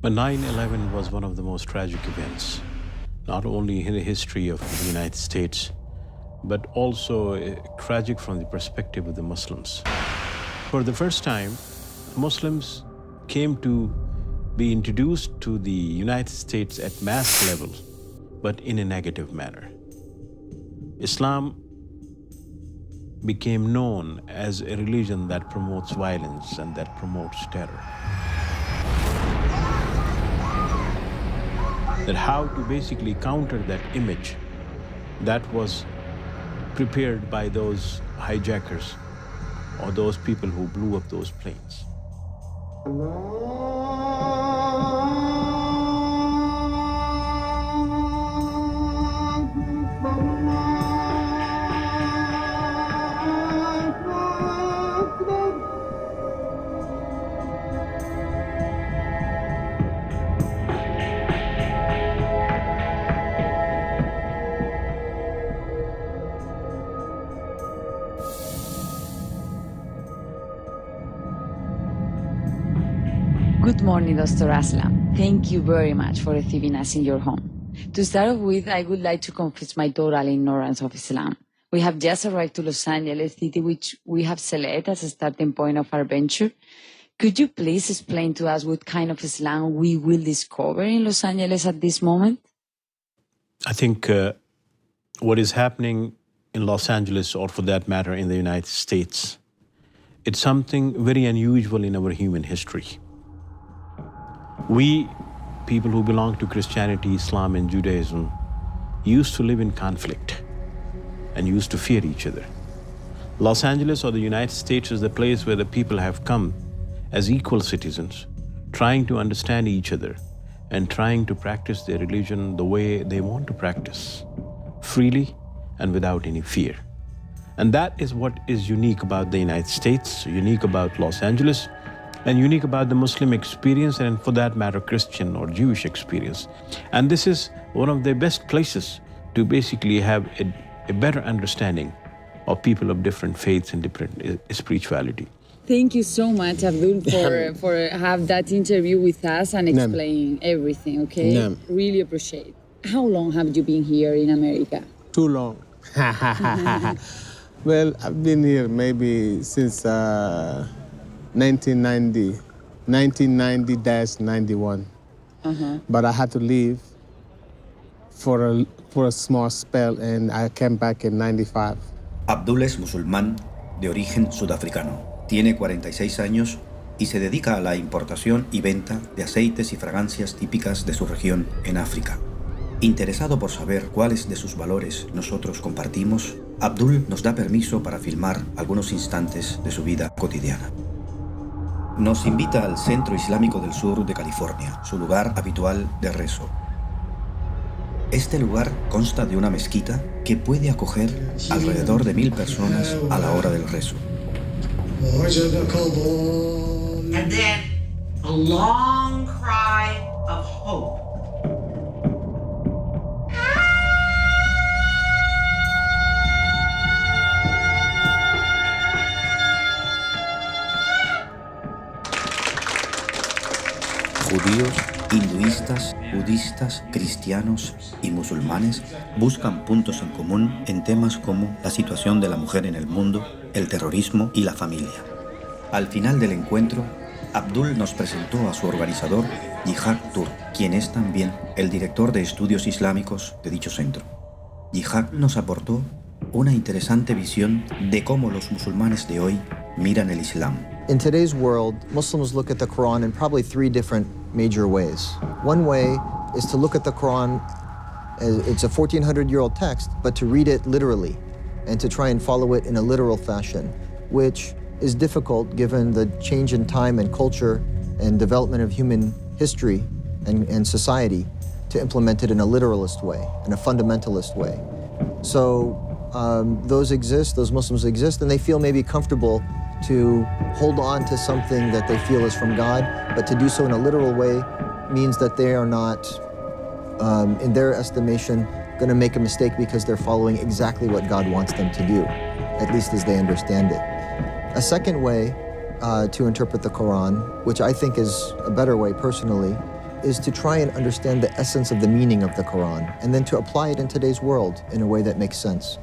But 9/11 was one of the most tragic events, not only in the history of the United States, but also tragic from the perspective of the Muslims. For the first time, Muslims came to be introduced to the United States at mass level, but in a negative manner. Islam became known as a religion that promotes violence and that promotes terror. That how to basically counter that image that was prepared by those hijackers or those people who blew up those planes. Good morning, Dr. Aslam. Thank you very much for receiving us in your home. To start off with, I would like to confess my total ignorance of Islam. We have just arrived to Los Angeles city, which we have selected as a starting point of our venture. Could you please explain to us what kind of Islam we will discover in Los Angeles at this moment? I think what is happening in Los Angeles, or for that matter in the United States, it's something very unusual in our human history. We, people who belong to Christianity, Islam, and Judaism, used to live in conflict and used to fear each other. Los Angeles or the United States is the place where the people have come as equal citizens, trying to understand each other and trying to practice their religion the way they want to practice, freely and without any fear. And that is what is unique about the United States, unique about Los Angeles, and unique about the Muslim experience, and for that matter, Christian or Jewish experience. And this is one of the best places to basically have a better understanding of people of different faiths and different spirituality. Thank you so much, Abdul, for have that interview with us and explain everything, okay? Really appreciate. How long have you been here in America? Too long. Well, I've been here maybe since 1990-91. But I had to leave for a small spell, and I came back in 95. Abdul es musulmán de origen sudafricano. Tiene 46 años y se dedica a la importación y venta de aceites y fragancias típicas de su región en África. Interesado por saber cuáles de sus valores nosotros compartimos, Abdul nos da permiso para filmar algunos instantes de su vida cotidiana. Nos invita al Centro Islámico del Sur de California, su lugar habitual de rezo. Este lugar consta de una mezquita que puede acoger alrededor de 1000 personas a la hora del rezo. And then a long cry of hope. Judíos, hinduistas, budistas, cristianos y musulmanes buscan puntos en común en temas como la situación de la mujer en el mundo, el terrorismo y la familia. Al final del encuentro, Abdul nos presentó a su organizador, Jihad Tur, quien es también el director de estudios islámicos de dicho centro. Jihad nos aportó una interesante visión de cómo los musulmanes de hoy miran el Islam. In today's world, Muslims look at the Quran in probably 3 different major ways. One way is to look at the Quran as it's a 1400-year-old text, but to read it literally and to try and follow it in a literal fashion, which is difficult given the change in time and culture and development of human history and society to implement it in a literalist way, in a fundamentalist way. So those Muslims exist, and they feel maybe comfortable to hold on to something that they feel is from God, but to do so in a literal way means that they are not, in their estimation, going to make a mistake because they're following exactly what God wants them to do, at least as they understand it. A second way to interpret the Quran, which I think is a better way personally, is to try and understand the essence of the meaning of the Quran and then to apply it in today's world in a way that makes sense.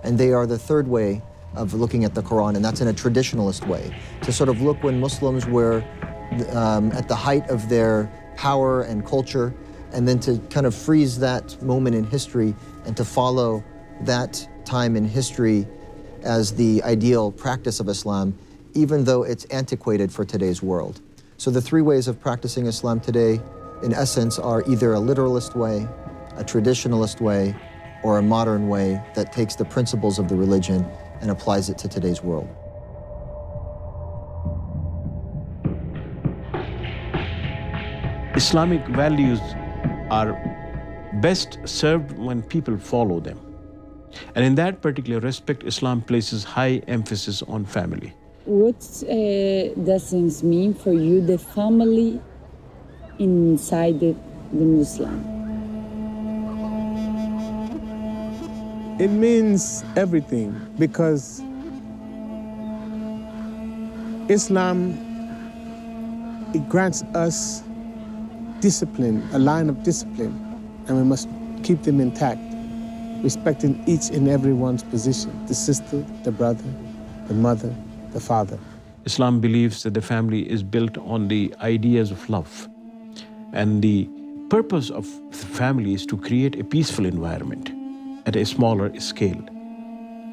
And they are the third way of looking at the Quran, and that's in a traditionalist way, to sort of look when Muslims were at the height of their power and culture, and then to kind of freeze that moment in history and to follow that time in history as the ideal practice of Islam, even though it's antiquated for today's world. So the three ways of practicing Islam today, in essence, are either a literalist way, a traditionalist way, or a modern way that takes the principles of the religion and applies it to today's world. Islamic values are best served when people follow them. And in that particular respect, Islam places high emphasis on family. What does it mean for you, the family inside the Muslim? It means everything because Islam, it grants us discipline, a line of discipline, and we must keep them intact, respecting each and everyone's position, the sister, the brother, the mother, the father. Islam believes that the family is built on the ideas of love. And the purpose of the family is to create a peaceful environment at a smaller scale,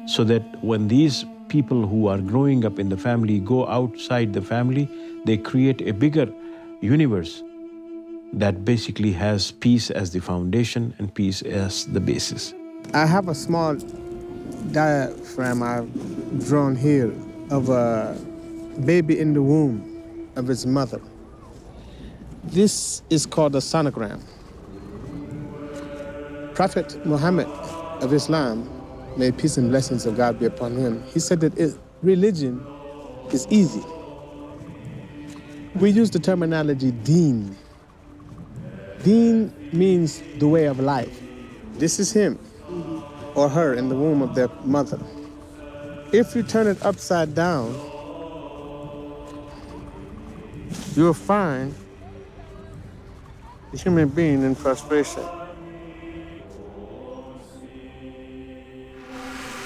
so that when these people who are growing up in the family go outside the family, they create a bigger universe that basically has peace as the foundation and peace as the basis. I have a small diagram I've drawn here of a baby in the womb of his mother. This is called a sonogram. Prophet Muhammad of Islam, may peace and blessings of God be upon him, he said that religion is easy. We use the terminology deen. Deen means the way of life. This is him or her in the womb of their mother. If you turn it upside down, you'll find a human being in frustration.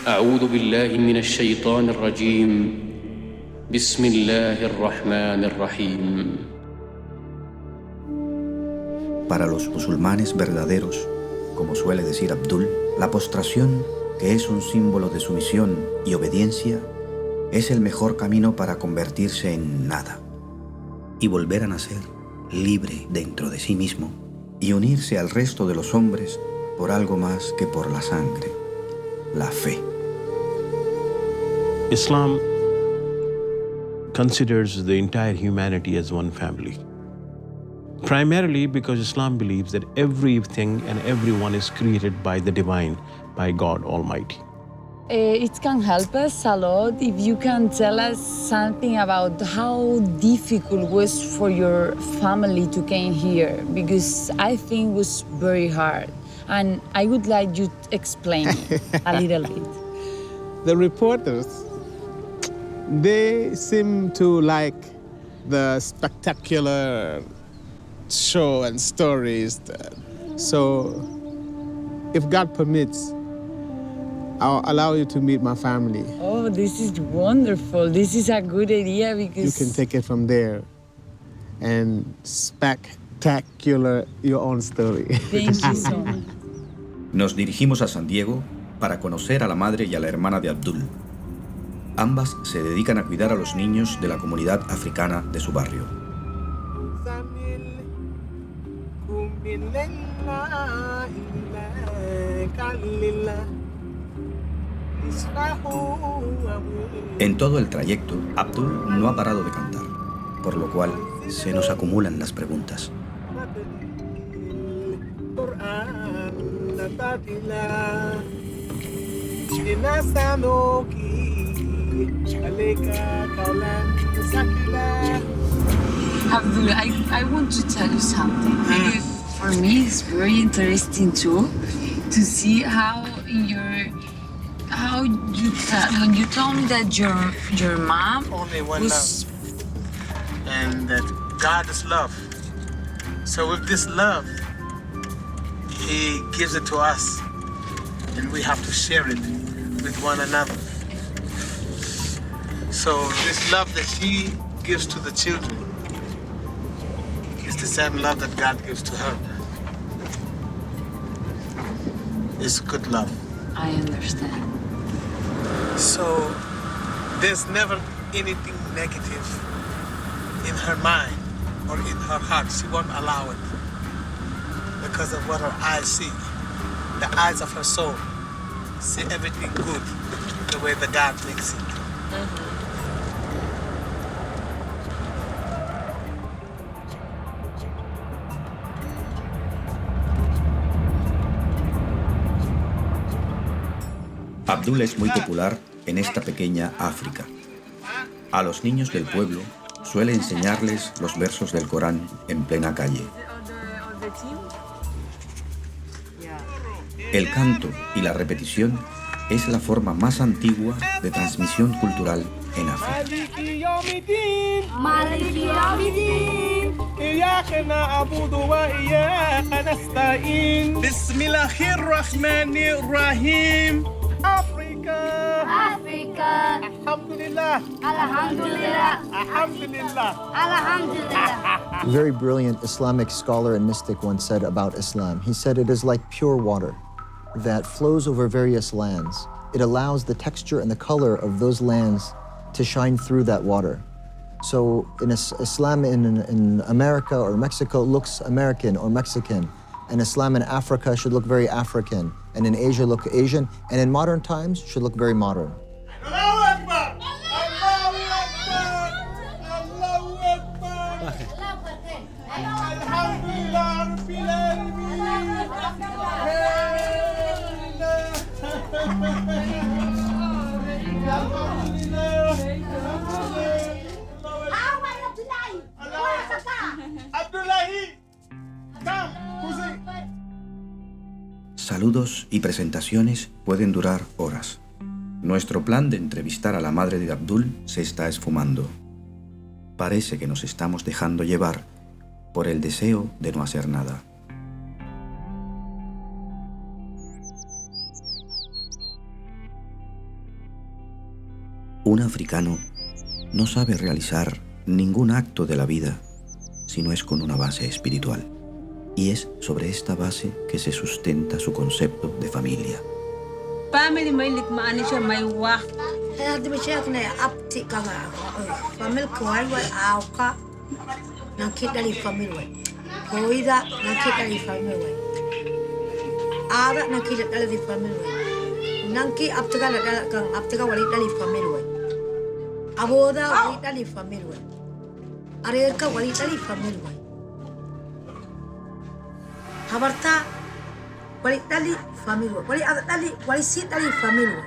أعوذ بالله من الشيطان الرجيم بسم الله الرحمن الرحيم. Para los musulmanes verdaderos, como suele decir Abdul, la postración, que es un símbolo de sumisión y obediencia, es el mejor camino para convertirse en nada y volver a nacer libre dentro de sí mismo y unirse al resto de los hombres por algo más que por la sangre, la fe. Islam considers the entire humanity as one family. Primarily because Islam believes that everything and everyone is created by the divine, by God Almighty. It can help us a lot if you can tell us something about how difficult it was for your family to come here, because I think it was very hard. And I would like you to explain it a little bit. The reporters, they seem to like the spectacular show and stories. So if God permits, I'll allow you to meet my family. Oh, this is wonderful. This is a good idea because... You can take it from there and spectacular your own story. Thank you so much. Nos dirigimos a San Diego para conocer a la madre y a la hermana de Abdul. Ambas se dedican a cuidar a los niños de la comunidad africana de su barrio. En todo el trayecto, Abdul no ha parado de cantar, por lo cual se nos acumulan las preguntas. Abdul, I want to tell you something. Because for me, it's very interesting too to see how in your when you told me that your mom Only one was love, and that God is love. So with this love, he gives it to us, and we have to share it with one another. So this love that he gives to the children is the same love that God gives to her. It's good love. I understand. So there's never anything negative in her mind or in her heart. She won't allow it because of what her eyes see. The eyes of her soul see everything good the way the God makes it. Abdul es muy popular en esta pequeña África. A los niños del pueblo suele enseñarles los versos del Corán en plena calle. El canto y la repetición es la forma más antigua de transmisión cultural en África. Africa. Alhamdulillah. Alhamdulillah. Alhamdulillah. Alhamdulillah. A very brilliant Islamic scholar and mystic once said about Islam, he said it is like pure water that flows over various lands. It allows the texture and the color of those lands to shine through that water. So in Islam in America or Mexico looks American or Mexican, and Islam in Africa should look very African, and in Asia look Asian, and in modern times should look very modern. Saludos y presentaciones pueden durar horas. Nuestro plan de entrevistar a la madre de Abdul se está esfumando. Parece que nos estamos dejando llevar por el deseo de no hacer nada. Un africano no sabe realizar ningún acto de la vida si no es con una base espiritual. Y es sobre esta base que se sustenta su concepto de familia. Family mailik maanisha may wa. Hadi bishakna apti kaga. Family kwai wa auka. Nakidali family wa. Koida nakidali family wa. Ara nakidali family wa. Nanki aptiga la kang aptiga wali dali family wa. Aboda wali dali family wa. Areka wali dali family wa. Habarta wali dali family wali ada dali wali si dali family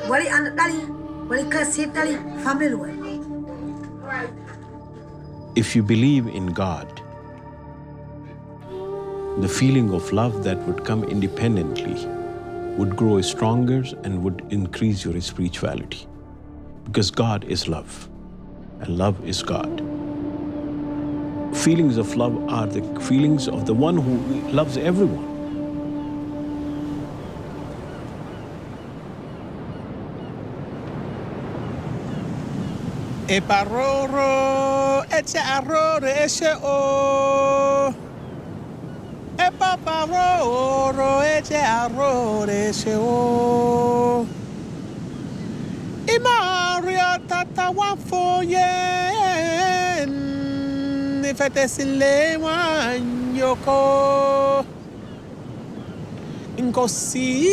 wali anak dali wali kasi dali family. If you believe in God, the feeling of love that would come independently would grow stronger and would increase your spirituality. Because God is love, and love is God. Feelings of love are the feelings of the one who loves everyone. Eparoro, eche arrore, eche o. Epaparoro, eche arrore, eche o. Imaria tata wafoyen. Fete silema nyoko Nkosi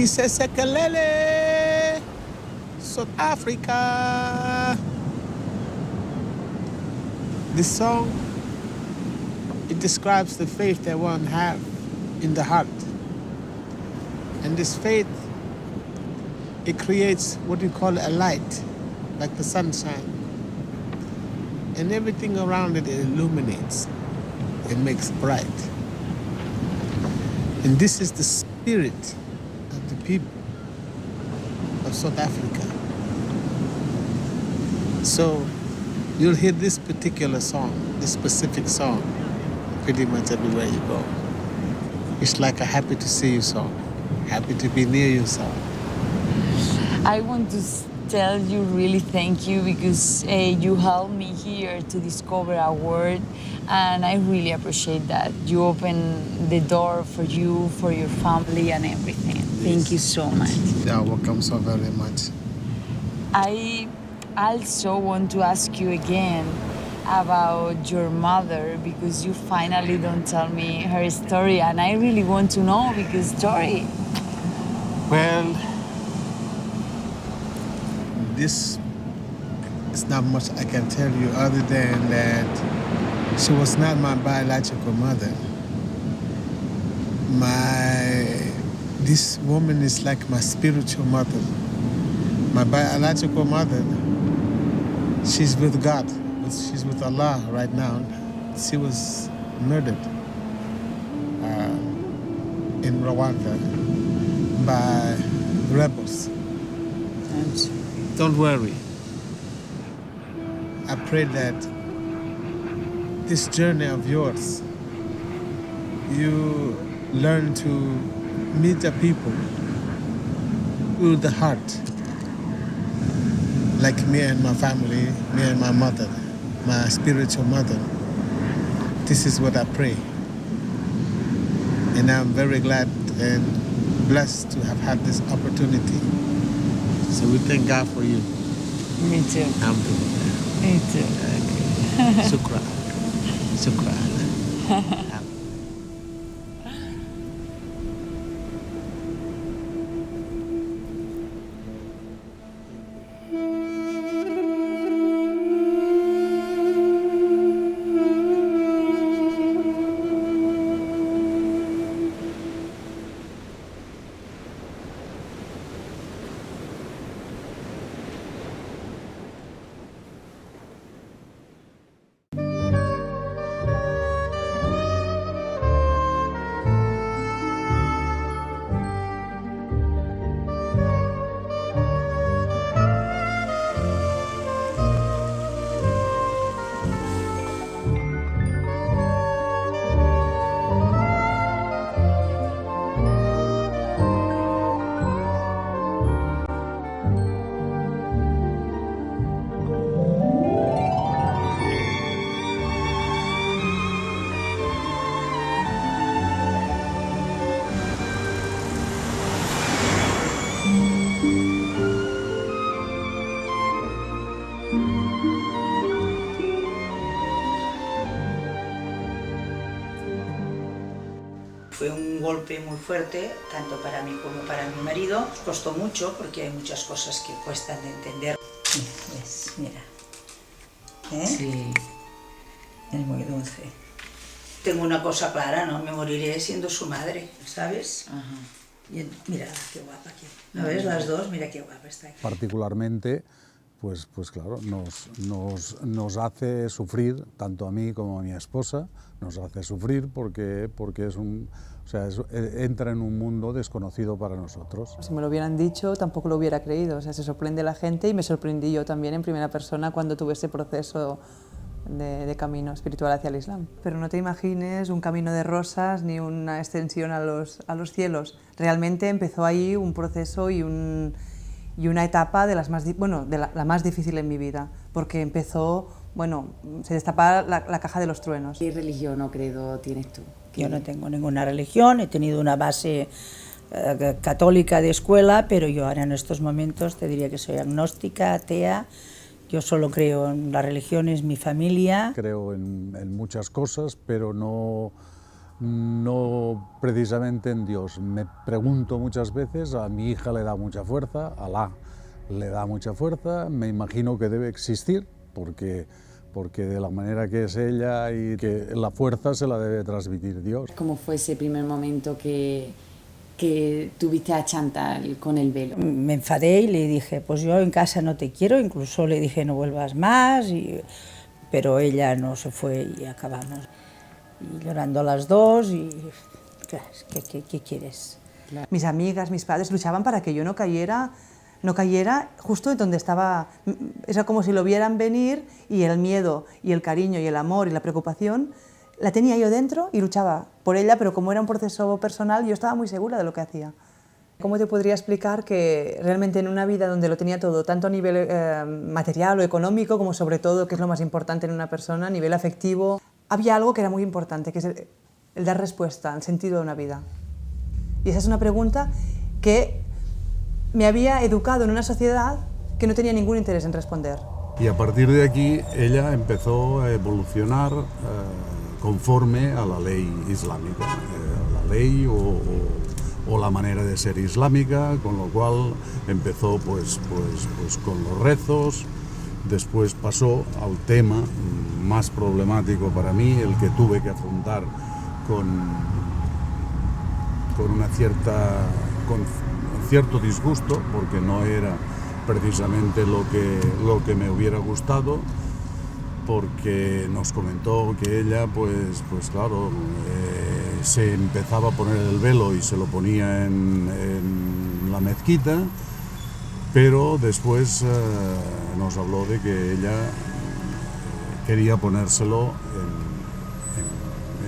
sesekelele South Africa. This song, it describes the faith that one have in the heart. And this faith, it creates what we call a light, like the sunshine. And everything around it illuminates. It makes bright. And this is the spirit of the people of South Africa. So you'll hear this particular song, this specific song, pretty much everywhere you go. It's like a happy to see you song, happy to be near you song. I want to tell you really thank you because you helped me here to discover a word, and I really appreciate that. You opened the door for you, for your family and everything. Thank you so much. You're welcome so very much. I also want to ask you again about your mother because you finally don't tell me her story, and I really want to know because story. Well, this is not much I can tell you other than that she was not my biological mother. This woman is like my spiritual mother. My biological mother, she's with God. She's with Allah right now. She was murdered in Rwanda by rebels. Don't worry. I pray that this journey of yours, you learn to meet the people with the heart, like me and my family, me and my mother, my spiritual mother. This is what I pray. And I'm very glad and blessed to have had this opportunity. So we thank God for you. Me too. Alhamdulillah. Me too. Okay. Shukran. Shukran. Fue un golpe muy fuerte, tanto para mí como para mi marido. Costó mucho porque hay muchas cosas que cuestan de entender. ¿Ves? Mira. ¿Eh? Sí. Es muy dulce. Tengo una cosa clara, ¿no? Me moriré siendo su madre, ¿sabes? Ajá. Y mira qué guapa aquí. ¿No ves las dos? Mira qué guapa está aquí. Particularmente, pues claro, nos hace sufrir, tanto a mí como a mi esposa, nos hace sufrir porque es entra en un mundo desconocido para nosotros. Si me lo hubieran dicho, tampoco lo hubiera creído. O sea, se sorprende la gente y me sorprendí yo también en primera persona cuando tuve ese proceso de camino espiritual hacia el Islam. Pero no te imagines un camino de rosas ni una extensión a los cielos. Realmente empezó ahí un proceso y una etapa de la más difícil en mi vida, porque empezó, se destapaba la caja de los truenos. ¿Qué religión o credo tienes tú? Yo no tengo ninguna religión, he tenido una base católica de escuela, pero yo ahora en estos momentos te diría que soy agnóstica, atea. Yo solo creo en las religiones, mi familia. Creo en muchas cosas, pero no precisamente en Dios. Me pregunto muchas veces, a mi hija le da mucha fuerza, a Alá le da mucha fuerza, me imagino que debe existir, porque de la manera que es ella y que la fuerza se la debe transmitir Dios. ¿Cómo fue ese primer momento que tuviste a Chantal con el velo? Me enfadé y le dije, pues yo en casa no te quiero, incluso le dije no vuelvas más, pero ella no se fue y acabamos. Y llorando las dos y ¿qué quieres? Mis amigas, mis padres luchaban para que yo no cayera no cayera justo en donde estaba. Era como si lo vieran venir y el miedo y el cariño y el amor y la preocupación la tenía yo dentro y luchaba por ella, pero como era un proceso personal, yo estaba muy segura de lo que hacía. ¿Cómo te podría explicar que realmente en una vida donde lo tenía todo, tanto a nivel material o económico, como sobre todo, que es lo más importante en una persona, a nivel afectivo, había algo que era muy importante, que es el dar respuesta al sentido de una vida? Y esa es una pregunta que me había educado en una sociedad que no tenía ningún interés en responder. Y a partir de aquí ella empezó a evolucionar conforme a la ley islámica, la ley o la manera de ser islámica, con lo cual empezó pues con los rezos. Después pasó al tema más problemático para mí, el que tuve que afrontar con cierto disgusto, porque no era precisamente lo que me hubiera gustado, porque nos comentó que ella, pues claro, se empezaba a poner el velo y se lo ponía en la mezquita, pero después nos habló de que ella quería ponérselo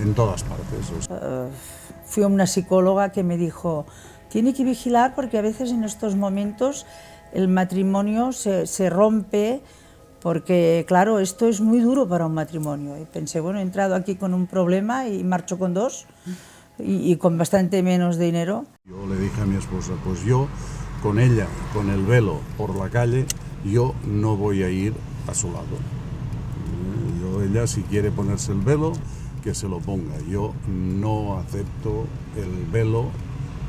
en todas partes. Fui a una psicóloga que me dijo, tiene que vigilar porque a veces en estos momentos el matrimonio se rompe, porque claro, esto es muy duro para un matrimonio. Y pensé, bueno, he entrado aquí con un problema y marcho con dos y con bastante menos dinero. Yo le dije a mi esposa, pues yo con ella, con el velo por la calle, yo no voy a ir a su lado. Ella si quiere ponerse el velo, que se lo ponga. Yo no acepto el velo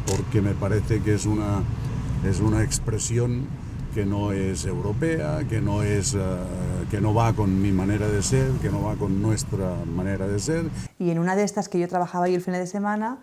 porque me parece que es una expresión que no es europea, que no va con mi manera de ser, que no va con nuestra manera de ser. Y en una de estas que yo trabajaba ahí el fin de semana,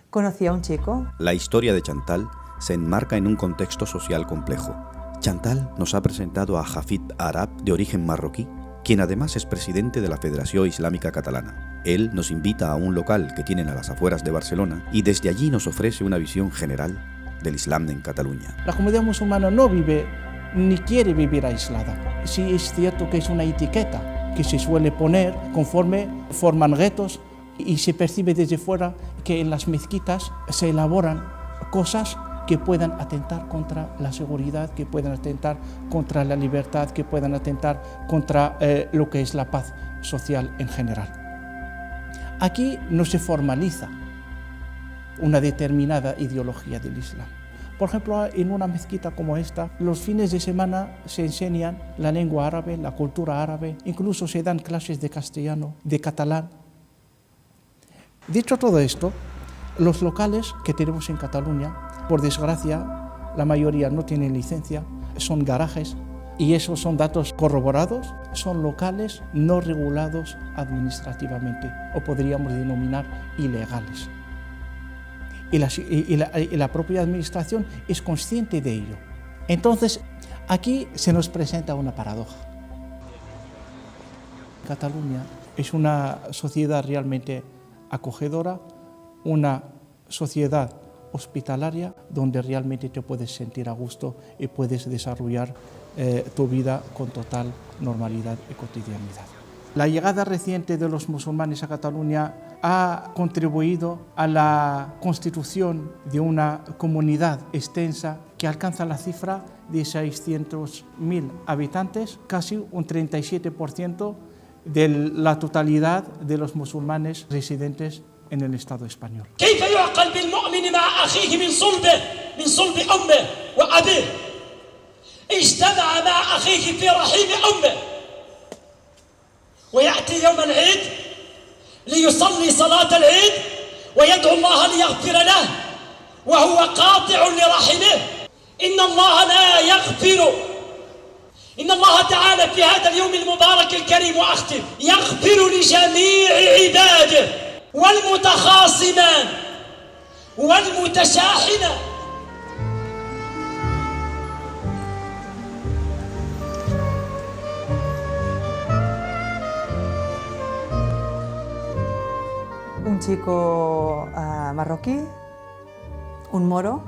conocí a un chico. La historia de Chantal se enmarca en un contexto social complejo. Chantal nos ha presentado a Hafid Arab, de origen marroquí, quien además es presidente de la Federación Islámica Catalana. Él nos invita a un local que tienen a las afueras de Barcelona y desde allí nos ofrece una visión general del Islam en Cataluña. La comunidad musulmana no vive ni quiere vivir aislada. Sí es cierto que es una etiqueta que se suele poner conforme forman guetos y se percibe desde fuera que en las mezquitas se elaboran cosas que puedan atentar contra la seguridad, que puedan atentar contra la libertad, que puedan atentar contra lo que es la paz social en general. Aquí no se formaliza una determinada ideología del Islam. Por ejemplo, en una mezquita como esta, los fines de semana se enseñan la lengua árabe, la cultura árabe, incluso se dan clases de castellano, de catalán. Dicho todo esto, los locales que tenemos en Cataluña, por desgracia, la mayoría no tienen licencia, son garajes, y esos son datos corroborados, son locales no regulados administrativamente, o podríamos denominar ilegales. Y la propia administración es consciente de ello. Entonces, aquí se nos presenta una paradoja. Cataluña es una sociedad realmente acogedora, una sociedad hospitalaria donde realmente te puedes sentir a gusto y puedes desarrollar tu vida con total normalidad y cotidianidad. La llegada reciente de los musulmanes a Cataluña ha contribuido a la constitución de una comunidad extensa que alcanza la cifra de 600.000 habitantes, casi un 37% de la totalidad de los musulmanes residentes en el Estado español. كيف يعقل بالمؤمن مع أخيه من صلب أمه وأبيه اجتمع مع أخيه في رحيم أمه ويأتي يوم العيد ليصلي صلاة العيد ويدعو الله ليغفر له وهو قاطع لرحمه. إن الله لا يغفر. إن الله تعالى في هذا اليوم المبارك الكريم وأختم يغفر لجميع عباده والمتخاصمان والمتشاحنان. Un chico marroquí, un moro,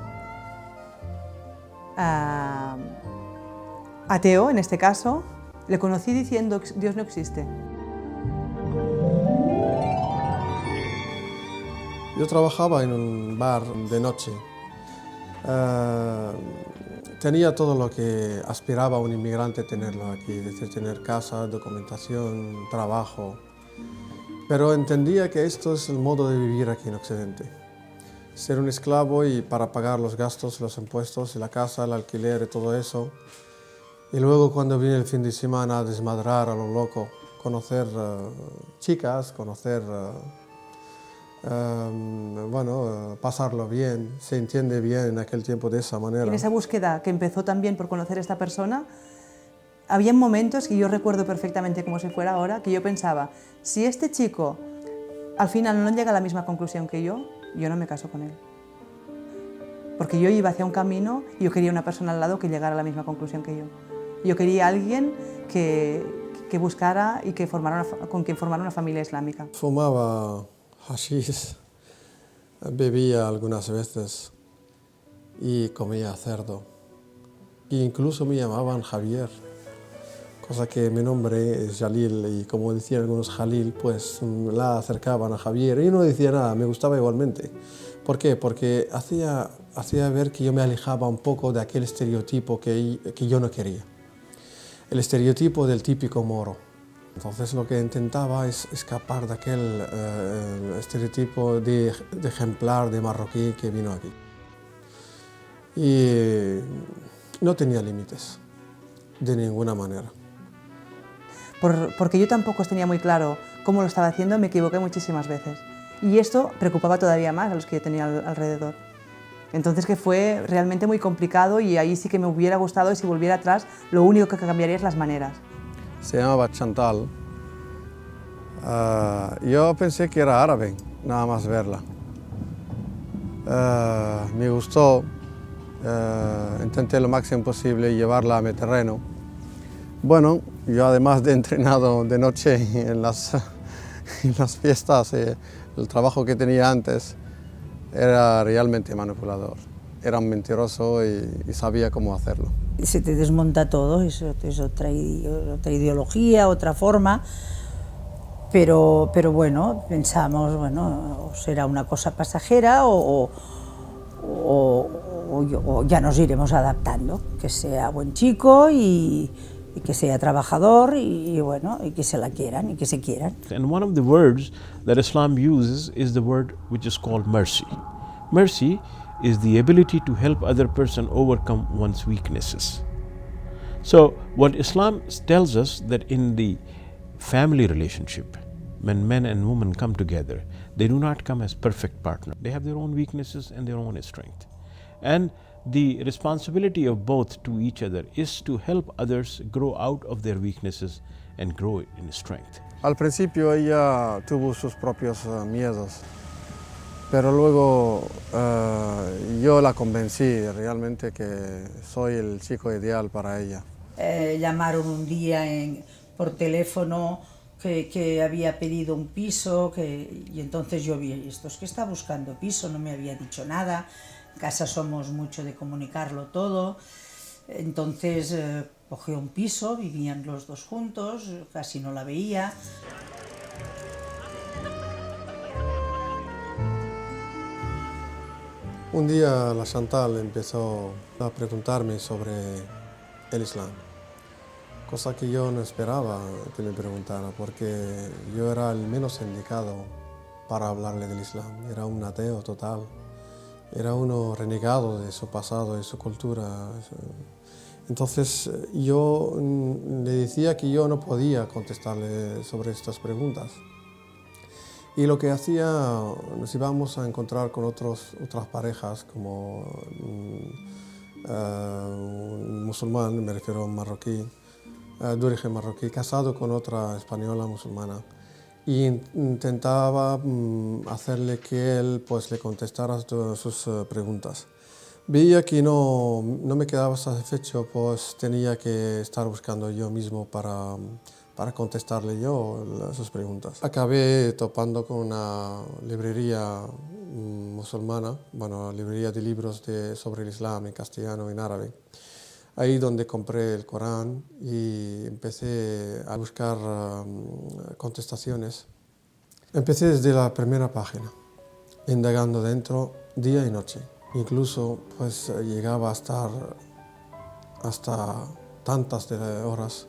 ateo en este caso, le conocí diciendo Dios no existe. Yo trabajaba en un bar de noche. Tenía todo lo que aspiraba un inmigrante tenerlo aquí, es decir, tener casa, documentación, trabajo. Pero entendía que esto es el modo de vivir aquí en Occidente. Ser un esclavo y para pagar los gastos, los impuestos, la casa, el alquiler y todo eso. Y luego cuando viene el fin de semana a desmadrar a lo loco, conocer chicas, conocer... pasarlo bien, se entiende bien en aquel tiempo de esa manera. En esa búsqueda que empezó también por conocer a esta persona, había momentos que yo recuerdo perfectamente como si fuera ahora, que yo pensaba, si este chico al final no llega a la misma conclusión que yo no me caso con él. Porque yo iba hacia un camino y yo quería una persona al lado que llegara a la misma conclusión que yo. Yo quería a alguien que buscara y que con quien formara una familia islámica. Fumaba hashish, bebía algunas veces y comía cerdo. E incluso me llamaban Javier, cosa que mi nombre es Jalil y como decían algunos Jalil, pues la acercaban a Javier y no decía nada, me gustaba igualmente. ¿Por qué? Porque hacía ver que yo me alejaba un poco de aquel estereotipo que yo no quería. El estereotipo del típico moro. Entonces lo que intentaba es escapar de aquel estereotipo de ejemplar de marroquí que vino aquí. Y no tenía límites, de ninguna manera. Porque yo tampoco tenía muy claro cómo lo estaba haciendo, me equivoqué muchísimas veces. Y esto preocupaba todavía más a los que yo tenía alrededor. Entonces que fue realmente muy complicado y ahí sí que me hubiera gustado, y si volviera atrás, lo único que cambiaría es las maneras. Se llamaba Chantal. Yo pensé que era árabe, nada más verla. Me gustó, intenté lo máximo posible llevarla a mi terreno. Bueno, yo además de entrenado de noche en las fiestas, el trabajo que tenía antes, era realmente manipulador. Era un mentiroso y sabía cómo hacerlo. Se te desmonta todo, es otra ideología, otra forma, pero bueno, pensamos, bueno, será una cosa pasajera o ya nos iremos adaptando, que sea buen chico y que sea trabajador y bueno, y que se la quieran y que se quieran. And one of the words that Islam uses is the word which is called mercy. Mercy is the ability to help other person overcome one's weaknesses. So what Islam tells us that in the family relationship, when men and women come together, they do not come as perfect partners. They have their own weaknesses and their own strength. And the responsibility of both to each other is to help others grow out of their weaknesses and grow in strength. Al principio ella tuvo sus propios miedos, pero luego yo la convencí realmente que soy el chico ideal para ella. Llamaron un día por teléfono que había pedido un piso y entonces yo vi, esto es que está buscando piso, no me había dicho nada. En casa somos mucho de comunicarlo todo, entonces cogió un piso, vivían los dos juntos, casi no la veía. Un día la Chantal empezó a preguntarme sobre el Islam, cosa que yo no esperaba que me preguntara, porque yo era el menos indicado para hablarle del Islam. Era un ateo total, era uno renegado de su pasado, de su cultura. Entonces yo le decía que yo no podía contestarle sobre estas preguntas. Y lo que hacía, nos íbamos a encontrar con otras parejas, como un musulmán, me refiero a un marroquí, de origen marroquí, casado con otra española musulmana. Y intentaba hacerle que él pues, le contestara sus preguntas. Veía que no me quedaba satisfecho, pues tenía que estar buscando yo mismo para contestarle yo sus preguntas. Acabé topando con una librería musulmana, bueno, librería de libros sobre el Islam en castellano y en árabe. Ahí donde compré el Corán y empecé a buscar contestaciones. Empecé desde la primera página, indagando dentro día y noche. Incluso pues llegaba a estar hasta tantas horas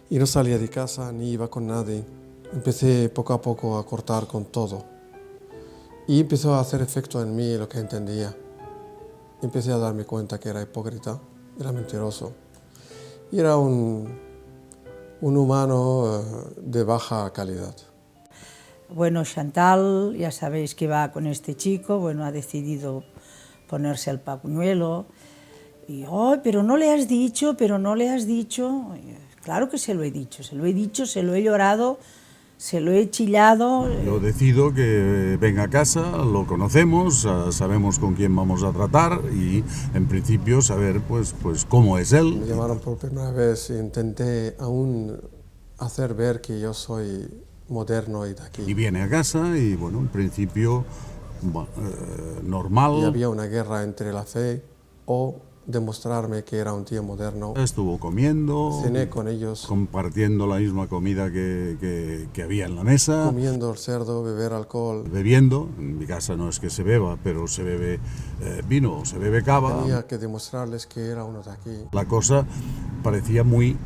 y no salía de casa ni iba con nadie. Empecé poco a poco a cortar con todo y empezó a hacer efecto en mí lo que entendía. Empecé a darme cuenta que era hipócrita, era mentiroso y era un humano de baja calidad. Bueno, Chantal, ya sabéis que va con este chico, bueno, ha decidido ponerse el pañuelo y, oh, pero no le has dicho, pero no le has dicho. Claro que se lo he dicho, se lo he llorado, se lo he chillado. Yo decido que venga a casa, lo conocemos, sabemos con quién vamos a tratar y en principio saber pues cómo es él. Me llamaron por primera vez e intenté aún hacer ver que yo soy moderno y de aquí. Y viene a casa y bueno, en principio normal. Y había una guerra entre la fe o demostrarme que era un tío moderno. Estuvo comiendo, cené con ellos, compartiendo la misma comida que había en la mesa. Comiendo el cerdo, beber alcohol. Bebiendo, en mi casa no es que se beba, pero se bebe vino, se bebe cava. Tenía que demostrarles que era uno de aquí. La cosa parecía muy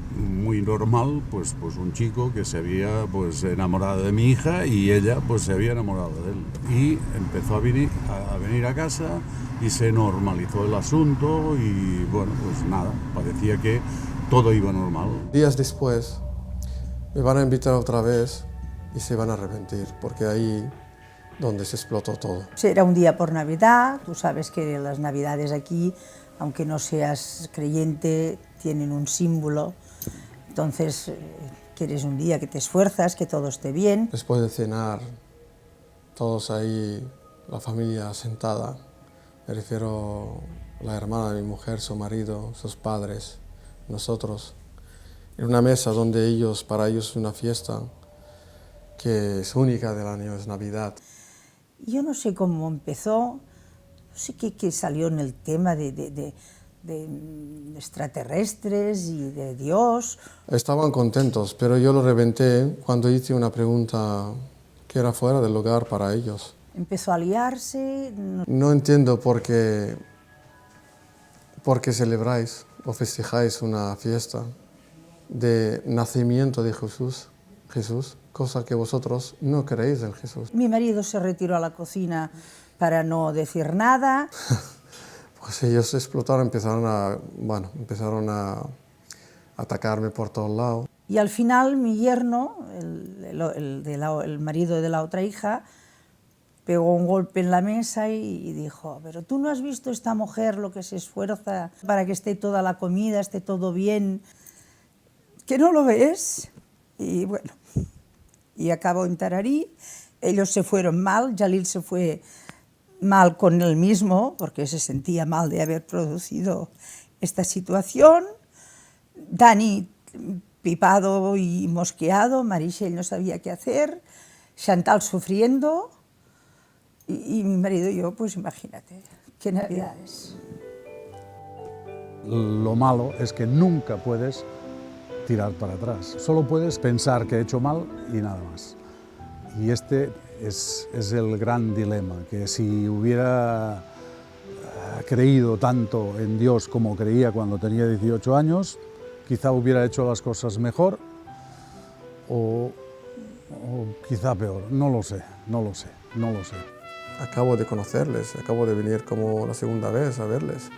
normal, pues un chico que se había enamorado de mi hija y ella pues se había enamorado de él. Y empezó a venir a casa y se normalizó el asunto y bueno, pues nada, parecía que todo iba normal. Días después me van a invitar otra vez y se van a arrepentir, porque ahí donde se explotó todo. Era un día por Navidad, tú sabes que las Navidades aquí, aunque no seas creyente, tienen un símbolo, entonces quieres un día que te esfuerzas, que todo esté bien. Después de cenar, todos ahí, la familia sentada, me refiero a la hermana de mi mujer, su marido, sus padres, nosotros, en una mesa donde para ellos es una fiesta que es única del año, es Navidad. Yo no sé cómo empezó, no sé qué salió en el tema de extraterrestres y de Dios. Estaban contentos, pero yo lo reventé cuando hice una pregunta que era fuera del lugar para ellos. Empezó a liarse. No entiendo por qué celebráis o festejáis una fiesta de nacimiento de Jesús, cosa que vosotros no creéis en Jesús. Mi marido se retiró a la cocina para no decir nada. Pues ellos explotaron, empezaron a atacarme por todos lados. Y al final mi yerno, el marido de la otra hija, pegó un golpe en la mesa y dijo, pero tú no has visto esta mujer lo que se esfuerza para que esté toda la comida, esté todo bien, ¿que no lo ves? Y bueno, y acabó en Tararí, ellos se fueron mal, Jalil se fue mal con él mismo, porque se sentía mal de haber producido esta situación, Dani pipado y mosqueado, Marichel no sabía qué hacer, Chantal sufriendo, y mi marido y yo, pues imagínate, qué Navidades. Lo malo es que nunca puedes tirar para atrás, solo puedes pensar que he hecho mal y nada más. Y este es el gran dilema, que si hubiera creído tanto en Dios como creía cuando tenía 18 años, quizá hubiera hecho las cosas mejor o quizá peor, no lo sé. Acabo de conocerles, acabo de venir como la segunda vez a verles.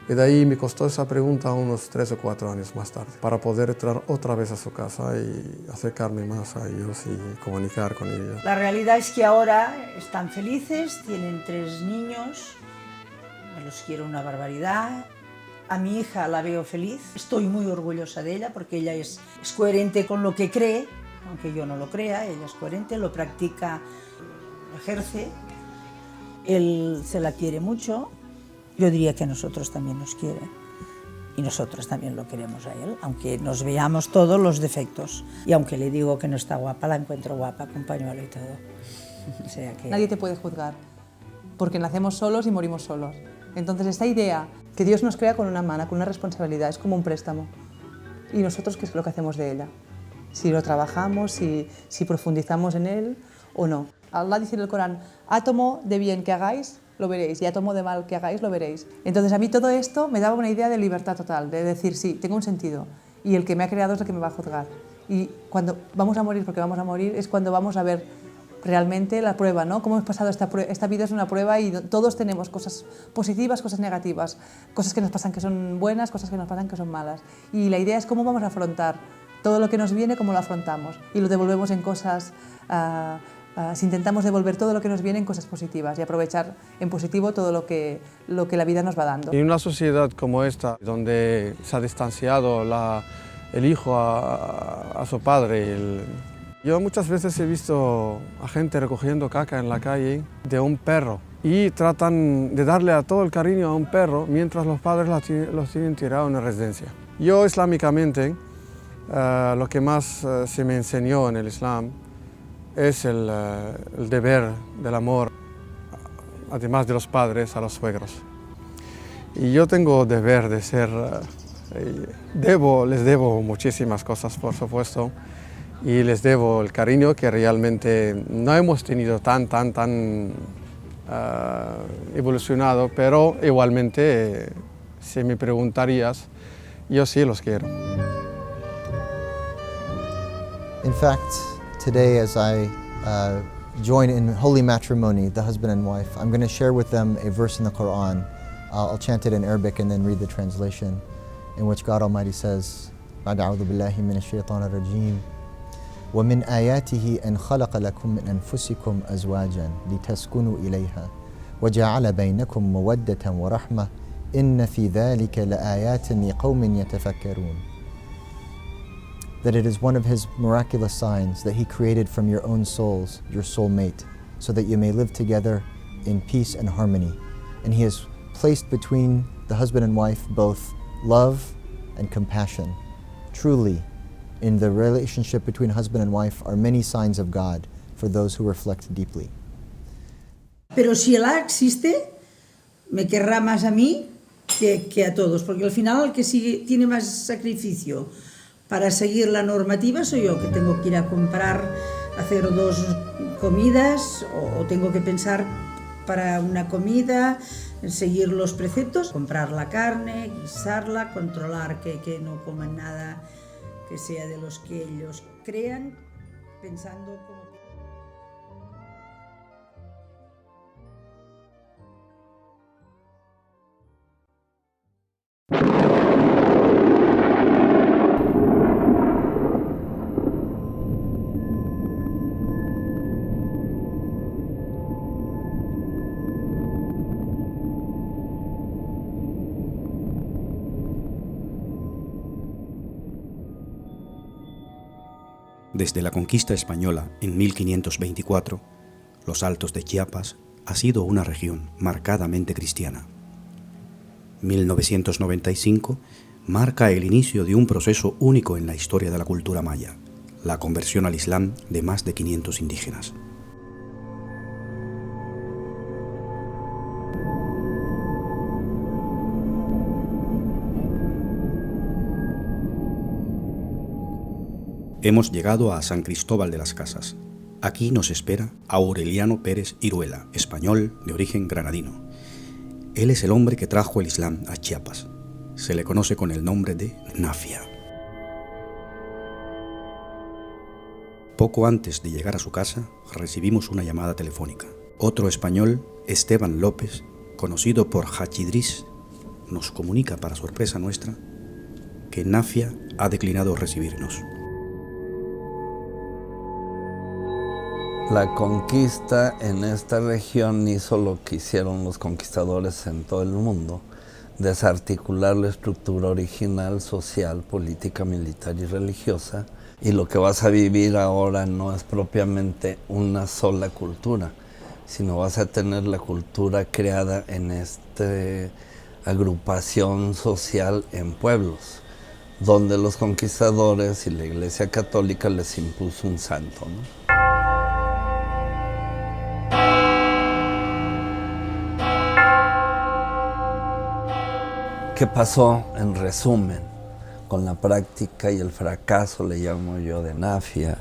Y de ahí me costó esa pregunta unos 3 o 4 años más tarde, para poder entrar otra vez a su casa y acercarme más a ellos y comunicar con ellos. La realidad es que ahora están felices, tienen 3 niños, me los quiero una barbaridad. A mi hija la veo feliz, estoy muy orgullosa de ella porque ella es coherente con lo que cree, aunque yo no lo crea, ella es coherente, lo practica, lo ejerce. Él se la quiere mucho, yo diría que a nosotros también nos quiere. Y nosotros también lo queremos a él, aunque nos veamos todos los defectos. Y aunque le digo que no está guapa, la encuentro guapa con pañuelo y todo. O sea que... Nadie te puede juzgar, porque nacemos solos y morimos solos. Entonces esta idea que Dios nos crea con una mano, con una responsabilidad, es como un préstamo. ¿Y nosotros qué es lo que hacemos de ella? Si lo trabajamos, si profundizamos en él o no. Allah dice en el Corán, átomo de bien que hagáis, lo veréis, y átomo de mal que hagáis, lo veréis. Entonces a mí todo esto me daba una idea de libertad total, de decir, sí, tengo un sentido, y el que me ha creado es el que me va a juzgar. Y cuando vamos a morir, porque vamos a morir, es cuando vamos a ver realmente la prueba, ¿no? Cómo hemos pasado esta vida es una prueba y todos tenemos cosas positivas, cosas negativas, cosas que nos pasan que son buenas, cosas que nos pasan que son malas. Y la idea es cómo vamos a afrontar todo lo que nos viene, cómo lo afrontamos. Y lo devolvemos en cosas... si intentamos devolver todo lo que nos viene en cosas positivas y aprovechar en positivo todo lo que la vida nos va dando. En una sociedad como esta, donde se ha distanciado el hijo a su padre, yo muchas veces he visto a gente recogiendo caca en la calle de un perro y tratan de darle a todo el cariño a un perro mientras los padres los tienen tirados en una residencia. Yo islámicamente, lo que más se me enseñó en el Islam es el deber del amor, además de los padres, a los suegros. Y yo tengo deber de ser, les debo muchísimas cosas, por supuesto, y les debo el cariño que realmente no hemos tenido tan evolucionado, pero igualmente, si me preguntarías, yo sí los quiero. In fact, today, as I join in holy matrimony, the husband and wife, I'm going to share with them a verse in the Quran. I'll chant it in Arabic and then read the translation, in which God Almighty says, بعد أعوذ بالله من الشيطان الرجيم ومن آياته أن خلق لكم من أنفسكم أزواجا لتسكنوا إليها وجعل بينكم مودة ورحمة إن في ذلك لآيات لقوم يتفكرون. That it is one of His miraculous signs that He created from your own souls, your soulmate, so that you may live together in peace and harmony. And He has placed between the husband and wife both love and compassion. Truly, in the relationship between husband and wife are many signs of God for those who reflect deeply. Pero si Alá existe, me querrá más a mí que a todos, porque al final el que tiene más sacrificio para seguir la normativa soy yo, que tengo que ir a comprar, hacer 2 comidas o tengo que pensar para una comida, seguir los preceptos, comprar la carne, guisarla, controlar que no coman nada que sea de los que ellos crean, pensando como... Desde la conquista española en 1524, los Altos de Chiapas ha sido una región marcadamente cristiana. 1995 marca el inicio de un proceso único en la historia de la cultura maya, la conversión al Islam de más de 500 indígenas. Hemos llegado a San Cristóbal de las Casas. Aquí nos espera Aureliano Pérez Iruela, español de origen granadino. Él es el hombre que trajo el Islam a Chiapas. Se le conoce con el nombre de Nafia. Poco antes de llegar a su casa, recibimos una llamada telefónica. Otro español, Esteban López, conocido por Hachidris, nos comunica, para sorpresa nuestra, que Nafia ha declinado recibirnos. La conquista en esta región hizo lo que hicieron los conquistadores en todo el mundo, desarticular la estructura original, social, política, militar y religiosa, y lo que vas a vivir ahora no es propiamente una sola cultura, sino vas a tener la cultura creada en esta agrupación social en pueblos, donde los conquistadores y la Iglesia Católica les impuso un santo, ¿no? ¿Qué pasó en resumen con la práctica y el fracaso, le llamo yo, de Nafia,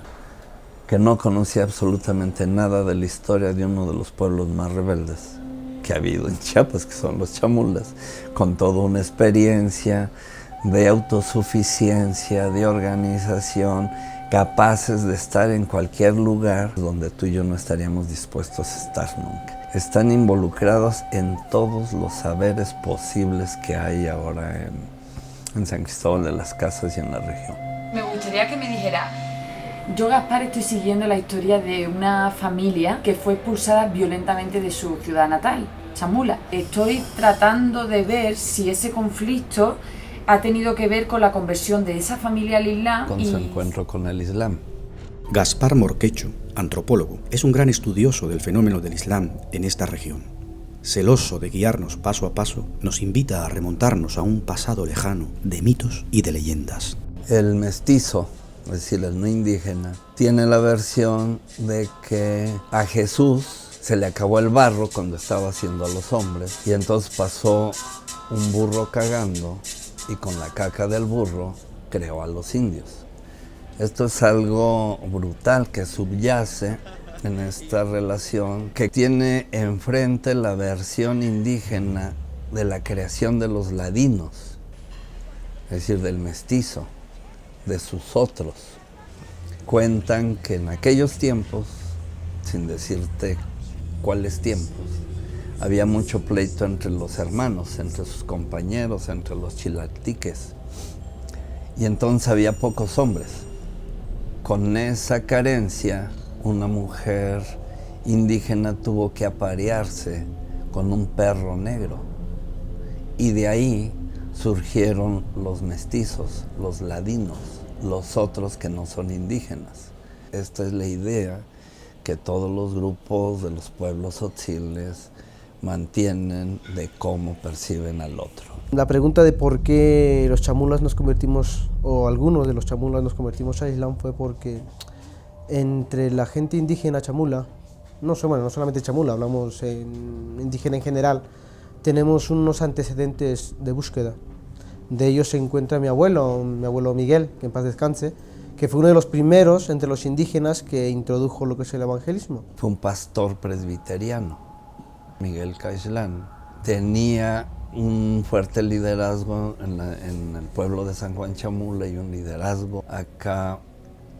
que no conocía absolutamente nada de la historia de uno de los pueblos más rebeldes que ha habido en Chiapas, que son los chamulas, con toda una experiencia de autosuficiencia, de organización, capaces de estar en cualquier lugar donde tú y yo no estaríamos dispuestos a estar nunca. Están involucrados en todos los saberes posibles que hay ahora en San Cristóbal de las Casas y en la región. Me gustaría que me dijera, yo, Gaspar, estoy siguiendo la historia de una familia que fue expulsada violentamente de su ciudad natal, Chamula. Estoy tratando de ver si ese conflicto ha tenido que ver con la conversión de esa familia al Islam con su encuentro con el Islam. Gaspar Morquecho, antropólogo, es un gran estudioso del fenómeno del Islam en esta región. Celoso de guiarnos paso a paso, nos invita a remontarnos a un pasado lejano de mitos y de leyendas. El mestizo, es decir, el no indígena, tiene la versión de que a Jesús se le acabó el barro cuando estaba haciendo a los hombres y entonces pasó un burro cagando y con la caca del burro creó a los indios. Esto es algo brutal que subyace en esta relación, que tiene enfrente la versión indígena de la creación de los ladinos, es decir, del mestizo, de sus otros. Cuentan que en aquellos tiempos, sin decirte cuáles tiempos, había mucho pleito entre los hermanos, entre sus compañeros, entre los chilaltiques, y entonces había pocos hombres. Con esa carencia, una mujer indígena tuvo que aparearse con un perro negro. Y de ahí surgieron los mestizos, los ladinos, los otros que no son indígenas. Esta es la idea que todos los grupos de los pueblos tzotziles mantienen de cómo perciben al otro. La pregunta de por qué los chamulas nos convertimos, o algunos de los chamulas nos convertimos al Islam, fue porque entre la gente indígena chamula, no solamente chamula, hablamos indígena en general, tenemos unos antecedentes de búsqueda. De ellos se encuentra mi abuelo Miguel, que en paz descanse, que fue uno de los primeros entre los indígenas que introdujo lo que es el evangelismo. Fue un pastor presbiteriano, Miguel Caixlán. Tenía un fuerte liderazgo en el pueblo de San Juan Chamula y un liderazgo acá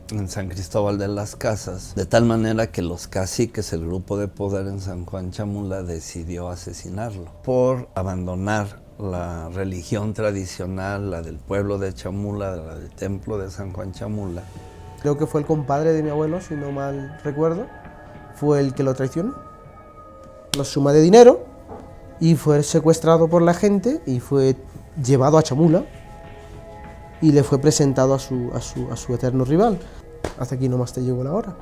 en San Cristóbal de las Casas, de tal manera que los caciques, el grupo de poder en San Juan Chamula, decidió asesinarlo por abandonar la religión tradicional, la del pueblo de Chamula, la del templo de San Juan Chamula. Creo que fue el compadre de mi abuelo, si no mal recuerdo, fue el que lo traicionó. Lo suma de dinero y fue secuestrado por la gente y fue llevado a Chamula y le fue presentado a su eterno rival. Hasta aquí nomás te llegó la hora.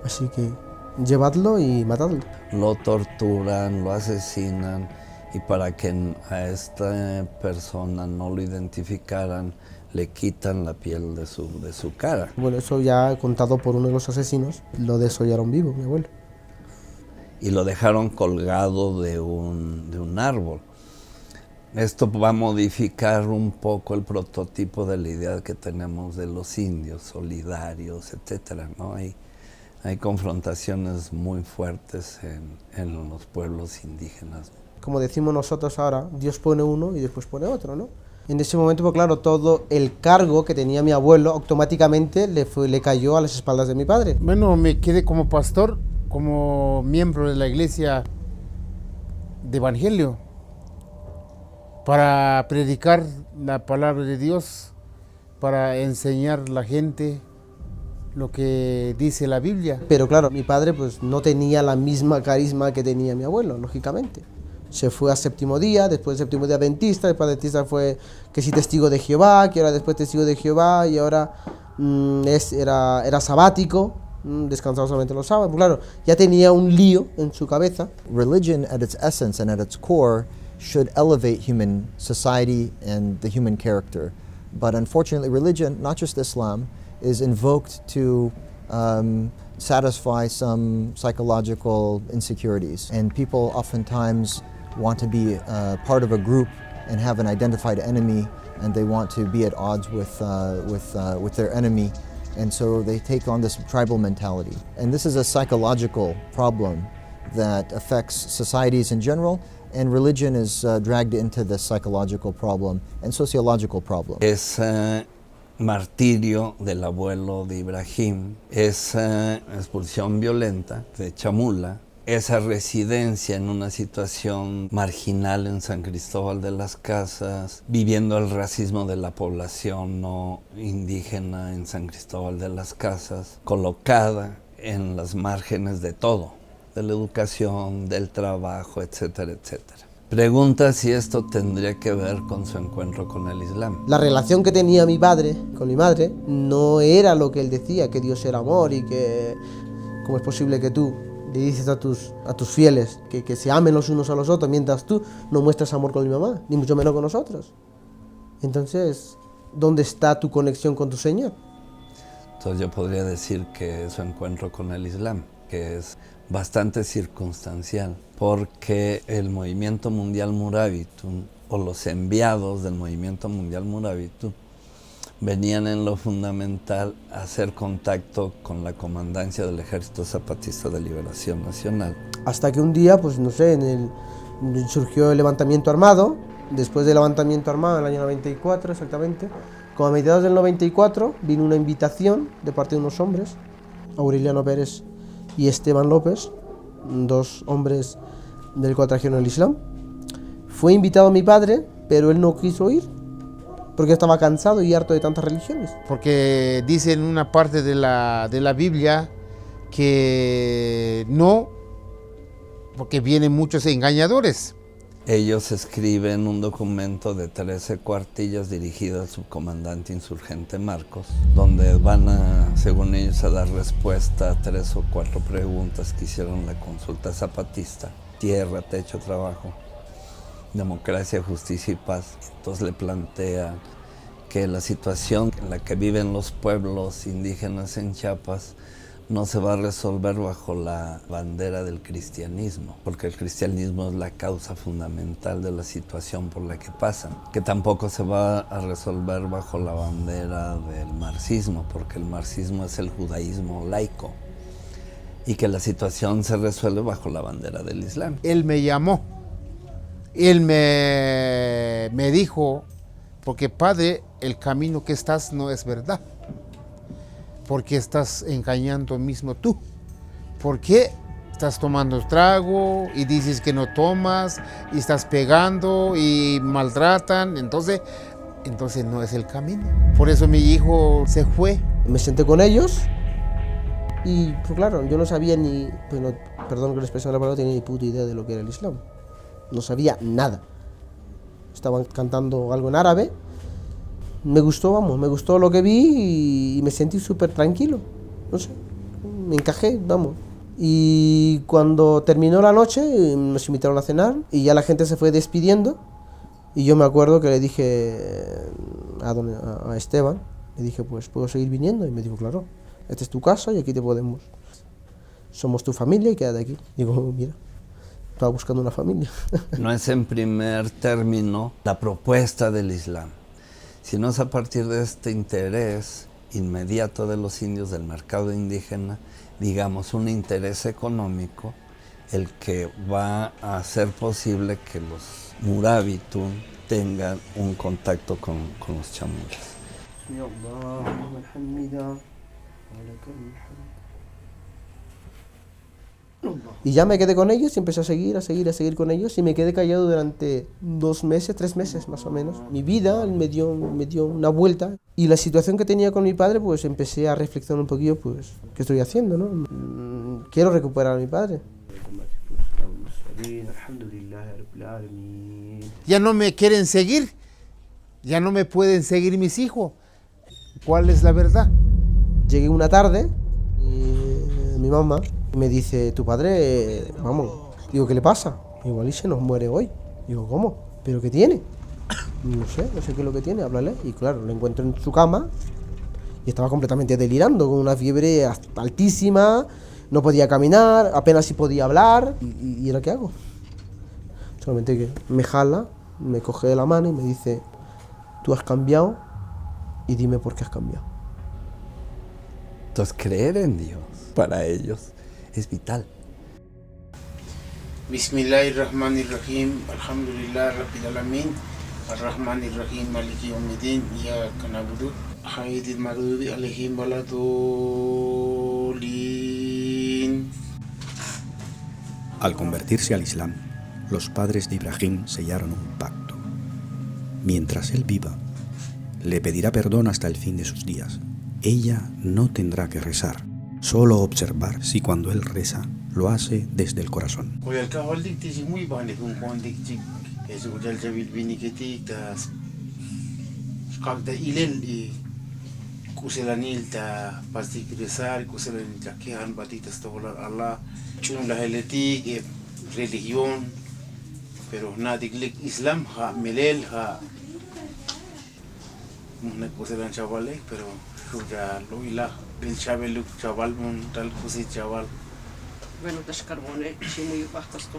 Así que llevadlo y matadlo. Lo torturan, lo asesinan, y para que a esta persona no lo identificaran, le quitan la piel de su cara. Bueno, eso ya contado por uno de los asesinos, lo desollaron vivo, mi abuelo. Y lo dejaron colgado de un árbol. Esto va a modificar un poco el prototipo de la idea que tenemos de los indios, solidarios, etcétera, ¿no? Hay confrontaciones muy fuertes en los pueblos indígenas. Como decimos nosotros ahora, Dios pone uno y después pone otro, ¿no? En ese momento, pues claro, todo el cargo que tenía mi abuelo automáticamente le cayó a las espaldas de mi padre. Bueno, me quedé como pastor, como miembro de la iglesia de Evangelio, para predicar la palabra de Dios, para enseñar a la gente lo que dice la Biblia. Pero claro, mi padre pues no tenía la misma carisma que tenía mi abuelo, lógicamente. Se fue a Séptimo Día, después Séptimo Día Adventista, después Adventista fue que sí testigo de Jehová, que ahora después testigo de Jehová y ahora era sabático. descansaba solamente los sábados. Claro, ya tenía un lío en su cabeza. Religion at its essence and at its core should elevate human society and the human character. But unfortunately, religion, not just Islam, is invoked to satisfy some psychological insecurities. And people oftentimes want to be part of a group and have an identified enemy, and they want to be at odds with their enemy. And so they take on this tribal mentality. And this is a psychological problem that affects societies in general, and religion is dragged into this psychological problem and sociological problem. Ese martirio del abuelo de Ibrahim, esa expulsión violenta de Chamula, esa residencia en una situación marginal en San Cristóbal de las Casas, viviendo el racismo de la población no indígena en San Cristóbal de las Casas, colocada en las márgenes de todo, de la educación, del trabajo, etcétera, etcétera. Pregunta si esto tendría que ver con su encuentro con el Islam. La relación que tenía mi padre con mi madre no era lo que él decía, que Dios era amor y que cómo es posible que tú le dices a tus fieles que se amen los unos a los otros mientras tú no muestras amor con mi mamá, ni mucho menos con nosotros. Entonces, ¿dónde está tu conexión con tu Señor? Entonces yo podría decir que su encuentro con el Islam, que es bastante circunstancial, porque el movimiento mundial Murabitun, o los enviados del movimiento mundial Murabitun, venían en lo fundamental a hacer contacto con la comandancia del Ejército Zapatista de Liberación Nacional. Hasta que un día, pues no sé, surgió el levantamiento armado. Después del levantamiento armado, en el año 94 exactamente, como a mediados del 94, vino una invitación de parte de unos hombres, Aureliano Pérez y Esteban López, dos hombres del cual trajeron el Islam. Fue invitado mi padre, pero él no quiso ir, porque estaba cansado y harto de tantas religiones. Porque dice en una parte de la Biblia que no, porque vienen muchos engañadores. Ellos escriben un documento de 13 cuartillas dirigido al subcomandante insurgente Marcos, donde van a, según ellos, a dar respuesta a 3 o 4 preguntas que hicieron la consulta zapatista: tierra, techo, trabajo, democracia, justicia y paz. Entonces le plantean que la situación en la que viven los pueblos indígenas en Chiapas no se va a resolver bajo la bandera del cristianismo, porque el cristianismo es la causa fundamental de la situación por la que pasan, que tampoco se va a resolver bajo la bandera del marxismo, porque el marxismo es el judaísmo laico, y que la situación se resuelve bajo la bandera del Islam. Él me llamó, él me dijo, porque padre, el camino que estás no es verdad. ¿Por qué estás engañando mismo tú? ¿Por qué estás tomando trago y dices que no tomas y estás pegando y maltratan? Entonces no es el camino. Por eso mi hijo se fue. Me senté con ellos y, pues claro, yo no sabía ni, pues no, perdón que la expresión de la palabra, tenía ni puta idea de lo que era el Islam. No sabía nada. Estaban cantando algo en árabe. Me gustó lo que vi y me sentí súper tranquilo, no sé, me encajé, vamos. Y cuando terminó la noche nos invitaron a cenar y ya la gente se fue despidiendo y yo me acuerdo que le dije a Esteban, le dije, pues ¿puedo seguir viniendo? Y me dijo, claro, esta es tu casa y aquí te podemos, somos tu familia y quédate aquí. Digo, mira, estaba buscando una familia. No es en primer término la propuesta del Islam, sino es a partir de este interés inmediato de los indios del mercado indígena, digamos un interés económico, el que va a hacer posible que los Murabitun tengan un contacto con los chamulas. Y ya me quedé con ellos y empecé a seguir con ellos y me quedé callado durante 2 meses, 3 meses más o menos. Mi vida me dio una vuelta y la situación que tenía con mi padre, pues empecé a reflexionar un poquillo, pues, ¿qué estoy haciendo, no? Quiero recuperar a mi padre. Ya no me quieren seguir, ya no me pueden seguir mis hijos. ¿Cuál es la verdad? Llegué una tarde, mi mamá y me dice, tu padre, vamos, digo, ¿qué le pasa? Igual y se nos muere hoy. Digo, ¿cómo? ¿Pero qué tiene? No sé qué es lo que tiene, háblale. Y claro, lo encuentro en su cama y estaba completamente delirando, con una fiebre altísima, no podía caminar, apenas si podía hablar. ¿Y ahora qué hago? Solamente que me jala, me coge de la mano y me dice, tú has cambiado y dime por qué has cambiado. Entonces creer en Dios para ellos es vital. Bismillahirrahmanirrahim, alhamdulillah rabbil alamin, arrahmanirrahim, maliki yawmiddin, iyyaka na'budu, ghayril maghdubi alayhim waladdallin. Al convertirse al Islam, los padres de Ibrahim sellaron un pacto. Mientras él viva, le pedirá perdón hasta el fin de sus días. Ella no tendrá que rezar, solo observar si cuando él reza lo hace desde el corazón. Religión, pero nadie Islam ha melel ha una cosa de chavales, pero ya lo ilah del chaval chaval mon tal cosa chaval. Bueno, descarbone si muy bajo esto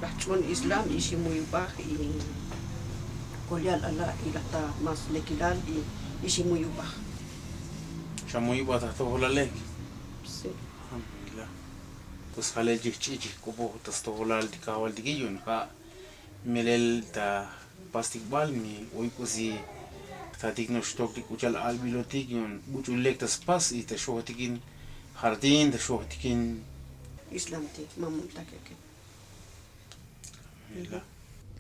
bachon Islam y si muy bajo y colial Allah y la ta más lequilal y si muy bajo. Ya muy bajo todo la ley. Sí. Pues jale chichi como tastola di kawal di yun ka melel ta plastic bal mi hoy kusi ta tikno stok di kuchal albilotik yun buchul lek tas pas y ta shotikin jardín ta shotikin Islam ti mamun takeke.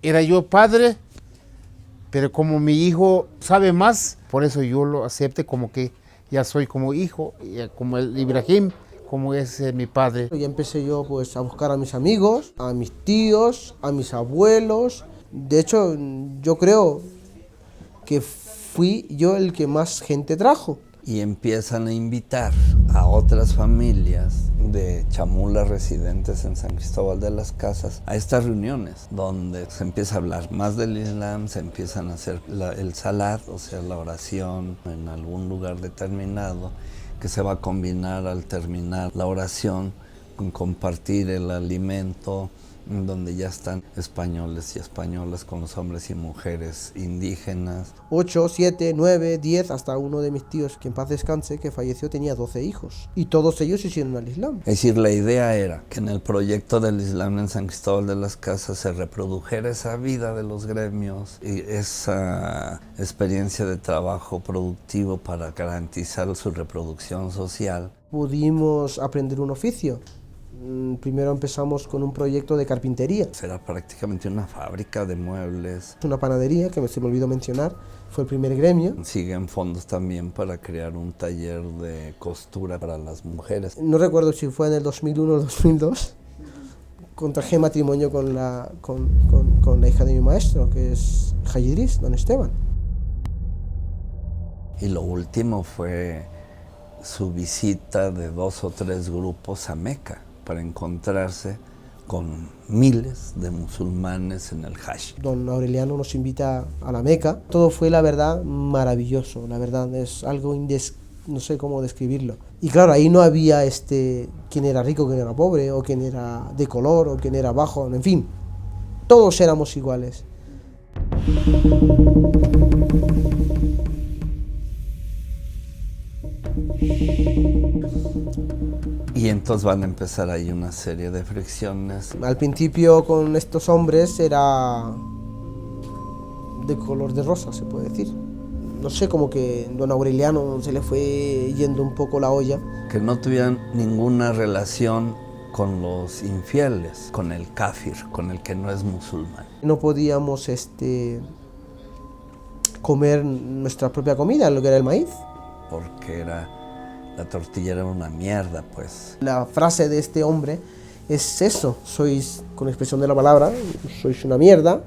Era yo padre, pero como mi hijo sabe más, por eso yo lo acepte como que ya soy como hijo, como el Ibrahim, como es mi padre. Y empecé yo pues a buscar a mis amigos, a mis tíos, a mis abuelos. De hecho, yo creo que fui yo el que más gente trajo. Y empiezan a invitar a otras familias de chamulas residentes en San Cristóbal de las Casas a estas reuniones donde se empieza a hablar más del Islam, se empiezan a hacer el salat, o sea, la oración en algún lugar determinado, que se va a combinar al terminar la oración con compartir el alimento, donde ya están españoles y españolas con los hombres y mujeres indígenas. 8, 7, 9, 10, hasta uno de mis tíos, que en paz descanse, que falleció, tenía 12 hijos. Y todos ellos hicieron al Islam. Es decir, la idea era que en el proyecto del Islam en San Cristóbal de las Casas se reprodujera esa vida de los gremios y esa experiencia de trabajo productivo para garantizar su reproducción social. Pudimos aprender un oficio. Primero empezamos con un proyecto de carpintería. Era prácticamente una fábrica de muebles. Una panadería, que se me olvidó mencionar, fue el primer gremio. Siguen fondos también para crear un taller de costura para las mujeres. No recuerdo si fue en el 2001 o 2002. Contraje matrimonio con la hija de mi maestro, que es Hayidris, don Esteban. Y lo último fue su visita de 2 o 3 grupos a Meca, para encontrarse con miles de musulmanes en el Hajj. Don Aureliano nos invita a la Meca. Todo fue, la verdad, maravilloso. La verdad, es algo no sé cómo describirlo. Y claro, ahí no había quién era rico, quién era pobre, o quién era de color, o quién era bajo, en fin. Todos éramos iguales. Y entonces van a empezar ahí una serie de fricciones. Al principio con estos hombres era de color de rosa, se puede decir. No sé, como que don Aureliano se le fue yendo un poco la olla. Que no tuvieran ninguna relación con los infieles, con el kafir, con el que no es musulmán. No podíamos comer nuestra propia comida, lo que era el maíz. Porque la tortilla era una mierda, pues. La frase de este hombre es eso: sois, con expresión de la palabra, sois una mierda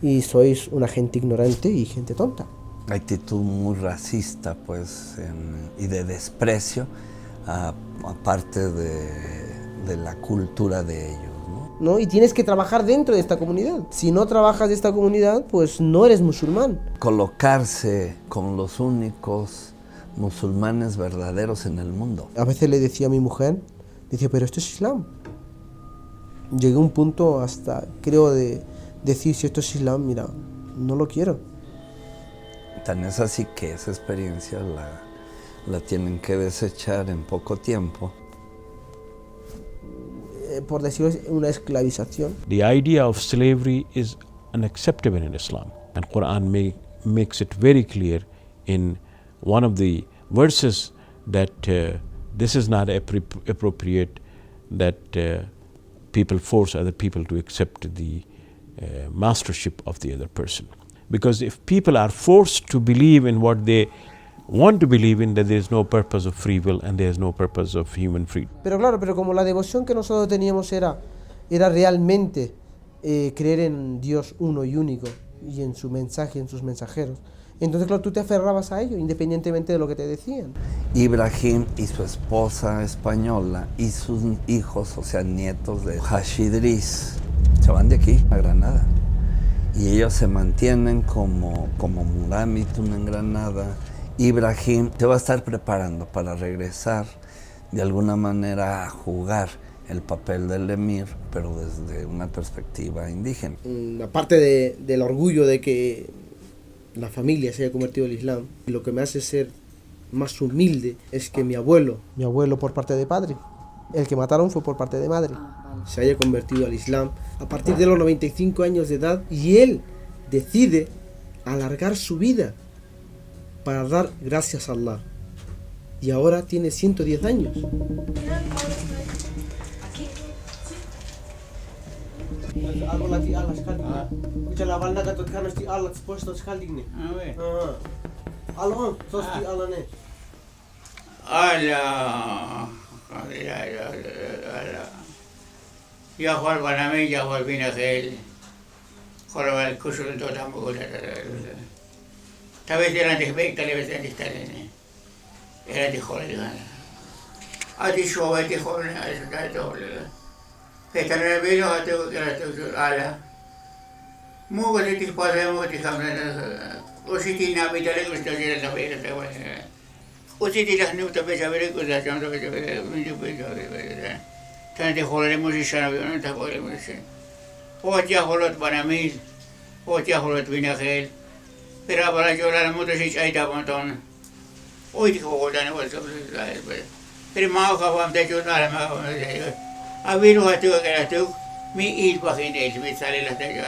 y sois una gente ignorante y gente tonta. Actitud muy racista, pues, y de desprecio parte de la cultura de ellos. ¿No? Y tienes que trabajar dentro de esta comunidad. Si no trabajas de esta comunidad, pues no eres musulmán. Colocarse con los únicos musulmanes verdaderos en el mundo. A veces le decía a mi mujer, decía, pero esto es Islam. Llegué a un punto hasta, creo, de decir, si esto es Islam, mira, no lo quiero. Tan es así que esa experiencia la tienen que desechar en poco tiempo. Por decirlo, una esclavización. The idea of slavery is unacceptable in Islam, and Quran makes it very clear in one of the verses that this is not appropriate, that people force other people to accept the mastership of the other person. Because if people are forced to believe in what they want to believe in, that there is no purpose of free will and there is no purpose of human freedom. Pero claro, como la devoción que nosotros teníamos era realmente creer en Dios uno y único y en su mensaje, en sus mensajeros. Entonces, claro, tú te aferrabas a ello, independientemente de lo que te decían. Ibrahim y su esposa española y sus hijos, o sea, nietos de Haj Idris, se van de aquí a Granada. Y ellos se mantienen como Muramitun en Granada. Ibrahim se va a estar preparando para regresar de alguna manera a jugar el papel del emir, pero desde una perspectiva indígena. Aparte del orgullo de que la familia se haya convertido al Islam, lo que me hace ser más humilde es que mi abuelo por parte de padre, el que mataron fue por parte de madre, se haya convertido al Islam a partir de los 95 años de edad, y él decide alargar su vida para dar gracias a Allah. Y ahora tiene 110 años. Yahweh Banami, Yahweh Binagel, Jorobal Kusul Totamugula. Tal vez eran de Beck, tal vez eran de Stalin. Era de Jorobal. A ti Showa, de Jorobal, a eso está doble. Fetan el vino a tu que era tu ala. Mugoletis podemos dejar. Ositina, Vitale, gusta de la Vega. Ositina, no te ves a ver cosas, no te ves a ver. Tanti Jorobal musician, no te puedo decir. Otia Jorobal Banamil, Otia Jorobal Binagel. Pero para llorar mucho si hay tabantón. Hoy dijo Jordan, pero más acabamos de llorar, más a ver lo que era tú, mi hijo a gente, me sale la talla.